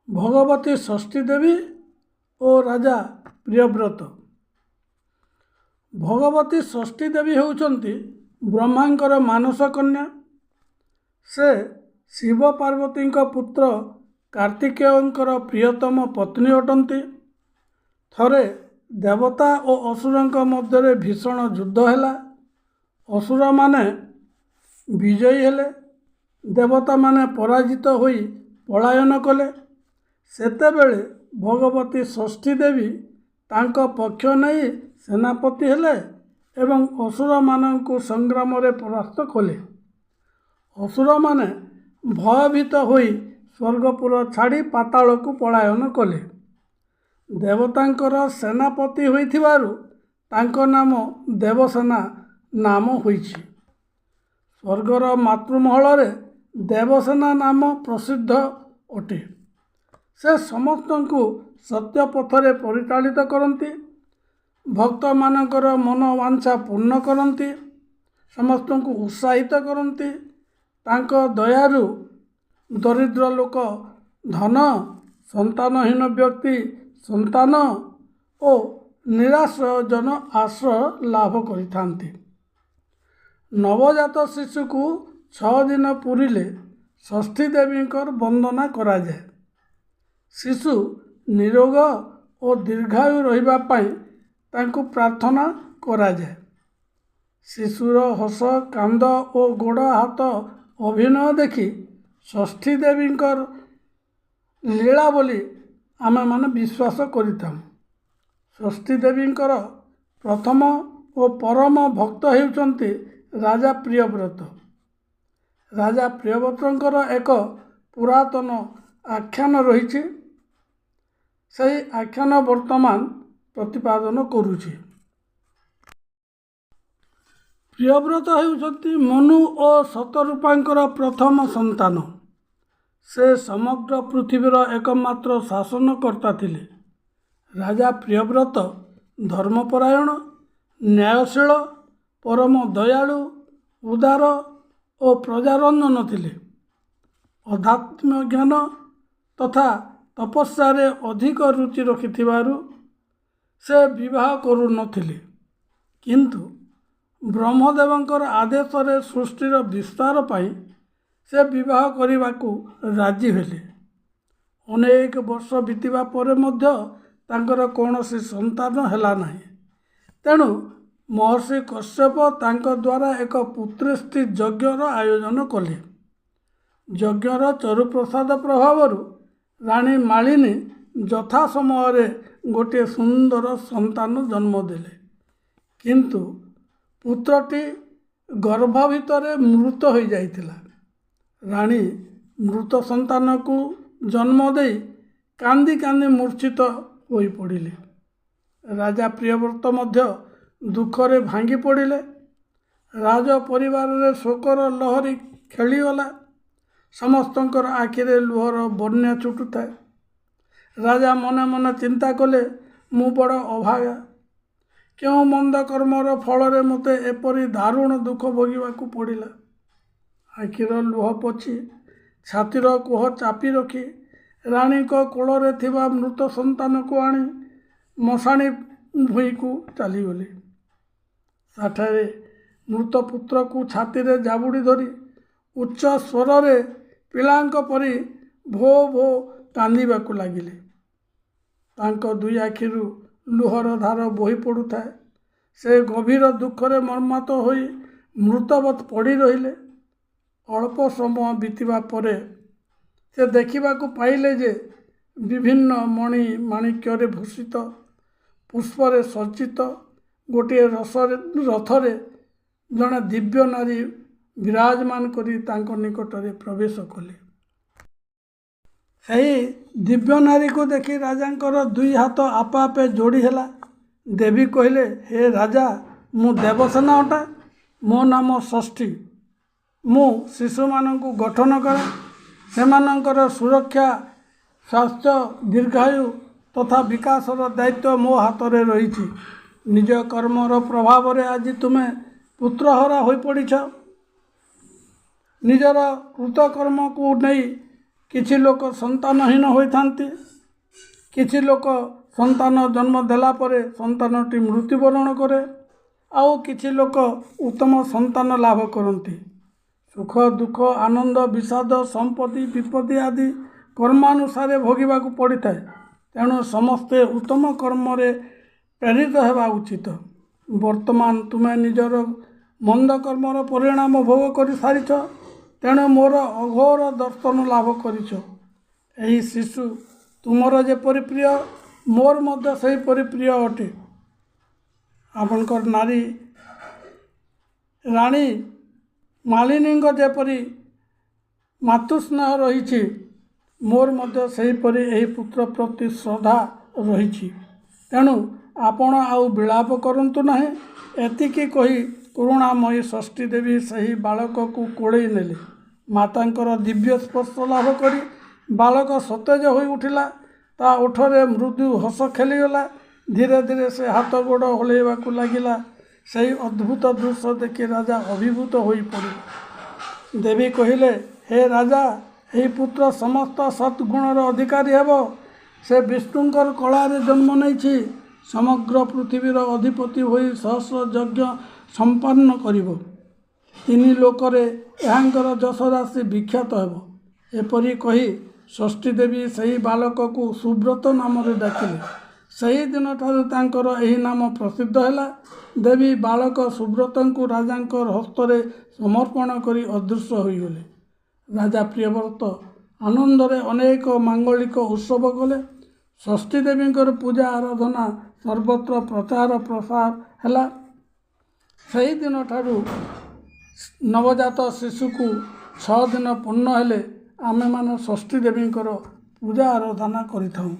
ଭଗବତୀ ଷଷ୍ଠୀ ଦେବୀ ଓ ରାଜା ପ୍ରିୟବ୍ରତ। ଭଗବତୀ ଷଷ୍ଠୀ ଦେବୀ ହେଉଛନ୍ତି ବ୍ରହ୍ମାଙ୍କର ମାନସ କନ୍ୟା। ସେ ଶିବ ପାର୍ବତୀଙ୍କ ପୁତ୍ର କାର୍ତ୍ତିକେୟଙ୍କର ପ୍ରିୟତମ ପତ୍ନୀ ଅଟନ୍ତି। ଥରେ ଦେବତା ଓ ଅସୁରଙ୍କ ମଧ୍ୟରେ ଭୀଷଣ ଯୁଦ୍ଧ ହେଲା। ଅସୁରମାନେ ବିଜୟୀ ହେଲେ, ଦେବତାମାନେ ପରାଜିତ ହୋଇ ପଳାୟନ କଲେ। ସେତେବେଳେ ଭଗବତୀ ଷଷ୍ଠୀ ଦେବୀ ତାଙ୍କ ପକ୍ଷ ନେଇ ସେନାପତି ହେଲେ ଏବଂ ଅସୁରମାନଙ୍କୁ ସଂଗ୍ରାମରେ ପରାସ୍ତ କଲେ। ଅସୁରମାନେ ଭୟଭୀତ ହୋଇ ସ୍ୱର୍ଗପୁର ଛାଡ଼ି ପାତାଳକୁ ପଳାୟନ କଲେ। ଦେବତାଙ୍କର ସେନାପତି ହୋଇଥିବାରୁ ତାଙ୍କ ନାମ ଦେବସେନା ନାମ ହୋଇଛି। ସ୍ୱର୍ଗର ମାତୃମହଳରେ ଦେବସେନା ନାମ ପ୍ରସିଦ୍ଧ ଅଟେ। ସେ ସମସ୍ତଙ୍କୁ ସତ୍ୟ ପଥରେ ପରିଚାଳିତ କରନ୍ତି, ଭକ୍ତମାନଙ୍କର ମନୋବାଞ୍ଛା ପୂର୍ଣ୍ଣ କରନ୍ତି, ସମସ୍ତଙ୍କୁ ଉତ୍ସାହିତ କରନ୍ତି। ତାଙ୍କ ଦୟାରୁ ଦରିଦ୍ର ଲୋକ ଧନ, ସନ୍ତାନହୀନ ବ୍ୟକ୍ତି ସନ୍ତାନ ଓ ନିରାଶ୍ରୟଜନ ଆଶ୍ରୟ ଲାଭ କରିଥାନ୍ତି। ନବଜାତ ଶିଶୁକୁ 6 ଦିନ ପୁରିଲେ ଷଷ୍ଠୀ ଦେବୀଙ୍କର ବନ୍ଦନା କରାଯାଏ। ଶିଶୁ ନିରୋଗ ଓ ଦୀର୍ଘାୟୁ ରହିବା ପାଇଁ ତାଙ୍କୁ ପ୍ରାର୍ଥନା କରାଯାଏ। ଶିଶୁର ହସ, କାନ୍ଦ ଓ ଗୋଡ଼ ହାତ ଅଭିନୟ ଦେଖି ଷଷ୍ଠୀ ଦେବୀଙ୍କର ଲୀଳା ବୋଲି ଆମେମାନେ ବିଶ୍ୱାସ କରିଥାଉ। ଷଷ୍ଠୀ ଦେବୀଙ୍କର ପ୍ରଥମ ଓ ପରମ ଭକ୍ତ ହେଉଛନ୍ତି ରାଜା ପ୍ରିୟବ୍ରତ। ରାଜା ପ୍ରିୟବ୍ରତଙ୍କର ଏକ ପୁରାତନ ଆଖ୍ୟାନ ରହିଛି। ସେହି ଆଖ୍ୟାନ ବର୍ତ୍ତମାନ ପ୍ରତିପାଦନ କରୁଛି। ପ୍ରିୟବ୍ରତ ହେଉଛନ୍ତି ମନୁ ଓ ଶତରୂପାଙ୍କର ପ୍ରଥମ ସନ୍ତାନ। ସେ ସମଗ୍ର ପୃଥିବୀର ଏକମାତ୍ର ଶାସନକର୍ତ୍ତା ଥିଲେ। ରାଜା ପ୍ରିୟବ୍ରତ ଧର୍ମପରାୟଣ, ନ୍ୟାୟଶୀଳ, ପରମ ଦୟାଳୁ, ଉଦାର ଓ ପ୍ରଜାରଞ୍ଜନ ଥିଲେ। ଅଧ୍ୟାତ୍ମ ଜ୍ଞାନ ତଥା ତପସ୍ୟାରେ ଅଧିକ ରୁଚି ରଖିଥିବାରୁ ସେ ବିବାହ କରୁନଥିଲେ। କିନ୍ତୁ ବ୍ରହ୍ମଦେବଙ୍କର ଆଦେଶରେ ସୃଷ୍ଟିର ବିସ୍ତାର ପାଇଁ ସେ ବିବାହ କରିବାକୁ ରାଜି ହେଲେ। ଅନେକ ବର୍ଷ ବିତିବା ପରେ ମଧ୍ୟ ତାଙ୍କର କୌଣସି ସନ୍ତାନ ହେଲା ନାହିଁ। ତେଣୁ ମହର୍ଷି କଶ୍ୟପ ତାଙ୍କ ଦ୍ୱାରା ଏକ ପୁତ୍ରେଷ୍ଟି ଯଜ୍ଞର ଆୟୋଜନ କଲେ। ଯଜ୍ଞର ଚରୁପ୍ରସାଦ ପ୍ରଭାବରୁ ରାଣୀ ମାଳିନୀ ଯଥା ସମୟରେ ଗୋଟିଏ ସୁନ୍ଦର ସନ୍ତାନ ଜନ୍ମ ଦେଲେ। କିନ୍ତୁ ପୁତ୍ରଟି ଗର୍ଭ ଭିତରେ ମୃତ ହୋଇଯାଇଥିଲା। ରାଣୀ ମୃତ ସନ୍ତାନକୁ ଜନ୍ମ ଦେଇ କାନ୍ଦି କାନ୍ଦି ମୂର୍ଚ୍ଛିତ ହୋଇପଡ଼ିଲେ। ରାଜା ପ୍ରିୟବ୍ରତ ମଧ୍ୟ ଦୁଃଖରେ ଭାଙ୍ଗି ପଡ଼ିଲେ। ରାଜ ପରିବାରରେ ଶୋକର ଲହରୀ ଖେଳିଗଲା। ସମସ୍ତଙ୍କର ଆଖିରେ ଲୁହର ବନ୍ୟା ଛୁଟୁଥାଏ। ରାଜା ମନେ ମନେ ଚିନ୍ତା କଲେ, ମୁଁ ବଡ଼ ଅଭାଗା। କେଉଁ ମନ୍ଦ କର୍ମର ଫଳରେ ମୋତେ ଏପରି ଦାରୁଣ ଦୁଃଖ ଭୋଗିବାକୁ ପଡ଼ିଲା। ଆଖିର ଲୁହ ପୋଛି ଛାତିର କୋହ ଚାପି ରଖି ରାଣୀଙ୍କ କୋଳରେ ଥିବା ମୃତ ସନ୍ତାନକୁ ଆଣି ମଶାଣି ଭୂଇଁକୁ ଚାଲିଗଲେ। ସେଠାରେ ମୃତ ପୁତ୍ରକୁ ଛାତିରେ ଜାବୁଡ଼ି ଧରି ଉଚ୍ଚ ସ୍ୱରରେ ପିଲାଙ୍କ ପରି ଭୋ ଭୋ କାନ୍ଦିବାକୁ ଲାଗିଲେ। ତାଙ୍କ ଦୁଇ ଆଖିରୁ ଲୁହର ଧାର ବୋହି ପଡ଼ୁଥାଏ। ସେ ଗଭୀର ଦୁଃଖରେ ମର୍ମାହତ ହୋଇ ମୃତବତ୍ ପଡ଼ି ରହିଲେ। ଅଳ୍ପ ସମୟ ବିତିବା ପରେ ସେ ଦେଖିବାକୁ ପାଇଲେ ଯେ ବିଭିନ୍ନ ମଣି ମାଣିକ୍ୟରେ ଭୂଷିତ, ପୁଷ୍ପରେ ସଜ୍ଜିତ ଗୋଟିଏ ରଥରେ ଜଣେ ଦିବ୍ୟ ନାରୀ ବିରାଜମାନ କରି ତାଙ୍କ ନିକଟରେ ପ୍ରବେଶ କଲେ। ସେହି ଦିବ୍ୟ ନାରୀକୁ ଦେଖି ରାଜାଙ୍କର ଦୁଇ ହାତ ଆପେ ଆପେ ଯୋଡ଼ି ହେଲା। ଦେବୀ କହିଲେ, ହେ ରାଜା, ମୁଁ ଦେବସେନା ଅଟେ। ମୋ ନାମ ଷଷ୍ଠୀ। ମୁଁ ଶିଶୁମାନଙ୍କୁ ଗଠନ କରେ। ସେମାନଙ୍କର ସୁରକ୍ଷା, ସ୍ୱାସ୍ଥ୍ୟ, ଦୀର୍ଘାୟୁ ତଥା ବିକାଶର ଦାୟିତ୍ୱ ମୋ ହାତରେ ରହିଛି। ନିଜ କର୍ମର ପ୍ରଭାବରେ ଆଜି ତୁମେ ପୁତ୍ରହରା ହୋଇପଡ଼ିଛ। ନିଜର କୃତକର୍ମକୁ ନେଇ କିଛି ଲୋକ ସନ୍ତାନହୀନ ହୋଇଥାନ୍ତି। କିଛି ଲୋକ ସନ୍ତାନ ଜନ୍ମ ଦେଲା ପରେ ସନ୍ତାନଟି ମୃତ୍ୟୁବରଣ କରେ। ଆଉ କିଛି ଲୋକ ଉତ୍ତମ ସନ୍ତାନ ଲାଭ କରନ୍ତି। ସୁଖ ଦୁଃଖ ଆନନ୍ଦ ବିଷାଦ ସମ୍ପତ୍ତି ବିପତ୍ତି ଆଦି କର୍ମାନୁସାରେ ଭୋଗିବାକୁ ପଡ଼ିଥାଏ। ତେଣୁ ସମସ୍ତେ ଉତ୍ତମ କର୍ମରେ ପ୍ରେରିତ ହେବା ଉଚିତ। ବର୍ତ୍ତମାନ ତୁମେ ନିଜର ମନ୍ଦ କର୍ମର ପରିଣାମ ଭୋଗ କରିସାରିଛ। ତେଣୁ ମୋର ଅଘୋର ଦର୍ଶନ ଲାଭ କରିଛ। ଏହି ଶିଶୁ ତୁମର ଯେପରି ପ୍ରିୟ ମୋର ମଧ୍ୟ ସେହିପରି ପ୍ରିୟ ଅଟେ। ଆପଣଙ୍କର ନାରୀ ରାଣୀ ମାଳିନୀଙ୍କ ଯେପରି ମାତୃସ୍ନେହ ରହିଛି ମୋର ମଧ୍ୟ ସେହିପରି ଏହି ପୁତ୍ର ପ୍ରତି ଶ୍ରଦ୍ଧା ରହିଛି। ତେଣୁ ଆପଣ ଆଉ ବିଳାପ କରନ୍ତୁ ନାହିଁ। ଏତିକି କହି କରୁଣାମୟୀ ଷଷ୍ଠୀ ଦେବୀ ସେହି ବାଳକକୁ କୋଳେଇ ନେଲେ। ମାତାଙ୍କର ଦିବ୍ୟ ସ୍ପର୍ଶ ଲାଭ କରି ବାଳକ ସତେଜ ହୋଇ ଉଠିଲା। ତା ଓଠରେ ମୃଦୁ ହସ ଖେଳିଗଲା। ଧୀରେ ଧୀରେ ସେ ହାତ ଗୋଡ଼ ହଲେଇବାକୁ ଲାଗିଲା। ସେହି ଅଦ୍ଭୁତ ଦୃଶ୍ୟ ଦେଖି ରାଜା ଅଭିଭୂତ ହୋଇପଡ଼ିଲେ। ଦେବୀ କହିଲେ, ହେ ରାଜା, ଏହି ପୁତ୍ର ସମସ୍ତ ସଦ୍ଗୁଣର ଅଧିକାରୀ ହେବ। ସେ ବିଷ୍ଣୁଙ୍କର କଳାରେ ଜନ୍ମ ନେଇଛି। ସମଗ୍ର ପୃଥିବୀର ଅଧିପତି ହୋଇ ସହସ୍ର ଯଜ୍ଞ ସମ୍ପନ୍ନ କରିବ। ତିନି ଲୋକରେ ଏହାଙ୍କର ଯଶ ରାଶି ବିଖ୍ୟାତ ହେବ। ଏପରି କହି ଷଷ୍ଠୀ ଦେବୀ ସେହି ବାଳକକୁ ସୁବ୍ରତ ନାମରେ ଡାକିଲେ। ସେହିଦିନଠାରୁ ତାଙ୍କର ଏହି ନାମ ପ୍ରସିଦ୍ଧ ହେଲା। ଦେବୀ ବାଳକ ସୁବ୍ରତଙ୍କୁ ରାଜାଙ୍କ ହସ୍ତରେ ସମର୍ପଣ କରି ଅଦୃଶ୍ୟ ହୋଇଗଲେ। ରାଜା ପ୍ରିୟବ୍ରତ ଆନନ୍ଦରେ ଅନେକ ମାଙ୍ଗଳିକ ଉତ୍ସବ କଲେ। ଷଷ୍ଠୀ ଦେବୀଙ୍କର ପୂଜା ଆରାଧନା ସର୍ବତ୍ର ପ୍ରଚାର ପ୍ରସାର ହେଲା। ସେହିଦିନଠାରୁ ନବଜାତ ଶିଶୁକୁ 6 ଦିନ ପୂର୍ଣ୍ଣ ହେଲେ ଆମେମାନେ ଷଷ୍ଠୀ ଦେବୀଙ୍କର ପୂଜା ଆରାଧନା କରିଥାଉ।